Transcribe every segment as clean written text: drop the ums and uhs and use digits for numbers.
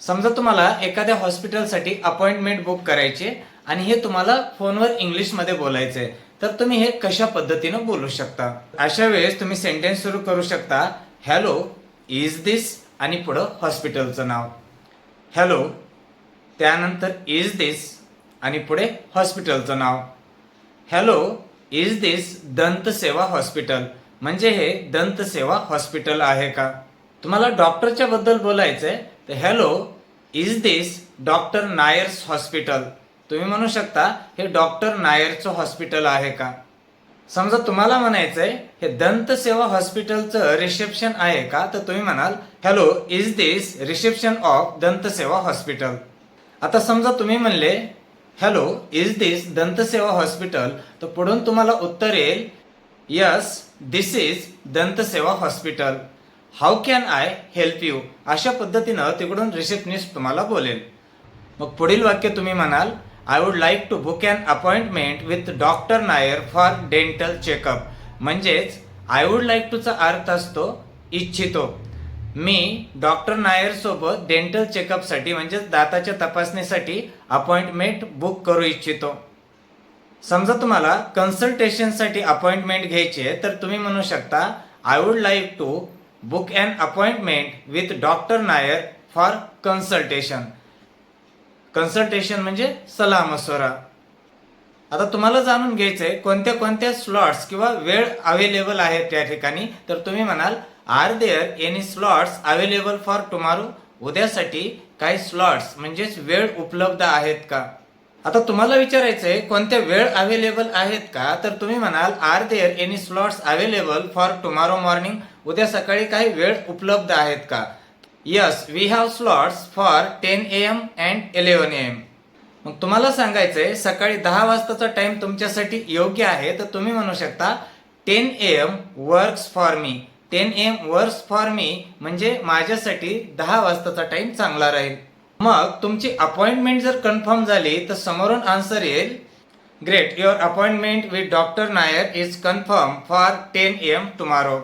समजा तुम्हाला एखाद्या हॉस्पिटलसाठी अपॉइंटमेंट बुक करायची आणि हे तुम्हाला फोनवर इंग्लिशमध्ये बोलायचंय, तर तुम्ही हे कशा पद्धतीनं बोलू शकता? अशा वेळेस तुम्ही सेंटेन्स सुरू करू शकता, हॅलो इज दिस आणि पुढं हॉस्पिटलचं नाव. हॅलो, त्यानंतर इज दिस आणि पुढे हॉस्पिटलचं नाव. Hello is this Dantaseva hospital, म्हणजे हे दंतसेवा हॉस्पिटल आहे का? तुम्हाला डॉक्टरच्या बद्दल बोलायचंय तर hello is this doctor Nair's hospital. तुम्ही म्हणू शकता हे डॉक्टर नायरचं हॉस्पिटल आहे का? समजा तुम्हाला म्हणायचंय हे दंतसेवा हॉस्पिटलचं रिसेप्शन आहे का, तर तुम्ही म्हणाल hello is this reception of Dantaseva hospital. आता समजा तुम्ही म्हणले hello is this Dantaseva hospital, तर पुढून तुम्हाला उत्तर येईल yes this is Dantaseva hospital. How can I help you? अशा पद्धतीनं तिकडून रिसेप्शनिस्ट तुम्हाला बोलेल. मग पुढील वाक्य तुम्ही म्हणाल I would like to book an appointment with doctor Nair for dental checkup. म्हणजेच आय वुड लाईक टूचा अर्थ असतो इच्छितो. मी डॉक्टर नायर सोबत डेंटल चेकअपसाठी म्हणजेच दाताच्या तपासणीसाठी अपॉइंटमेंट बुक करू इच्छितो. समजा तुम्हाला कन्सल्टेशनसाठी अपॉइंटमेंट घ्यायची आहे, तर तुम्ही म्हणू शकता I would like to book an appointment with doctor Nair for consultation. Consultation म्हणजे सल्ला मसवरा. आता तुम्हाला जाणून घ्यायचंय कोणत्या कोणत्या स्लॉट्स किंवा वेळ अवेलेबल आहेत त्या ठिकाणी, तर तुम्ही म्हणाल are there any slots available for tomorrow? उद्यासाठी काही स्लॉट्स म्हणजेच वेळ उपलब्ध आहेत का? आता तुम्हाला विचारायचंय कोणत्या वेळ अवेलेबल आहेत का, तर तुम्ही म्हणाल are there any slots available for tomorrow morning? उद्या सकाळी काही वेळ उपलब्ध आहेत का? Yes we have slots for 10 AM and 11 AM. मग तुम्हाला सांगायचंय सकाळी 10 वाजताचा टाइम तुमच्यासाठी योग्य आहे, तर तुम्ही म्हणू शकता 10 AM works for me. 10 AM works for me म्हणजे माझ्यासाठी 10 वाजताचा टाइम चांगला राहील. मग तुमची अपॉइंटमेंट जर कन्फर्म झाली तर समोरून आन्सर येईल great your appointment with doctor Nair is confirm for 10 AM tomorrow.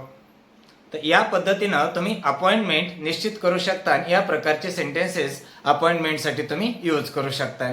तर या पद्धतीनं तुम्ही अपॉइंटमेंट निश्चित करू शकता आणि या प्रकारचे सेंटेन्सेस अपॉइंटमेंटसाठी तुम्ही यूज करू शकता.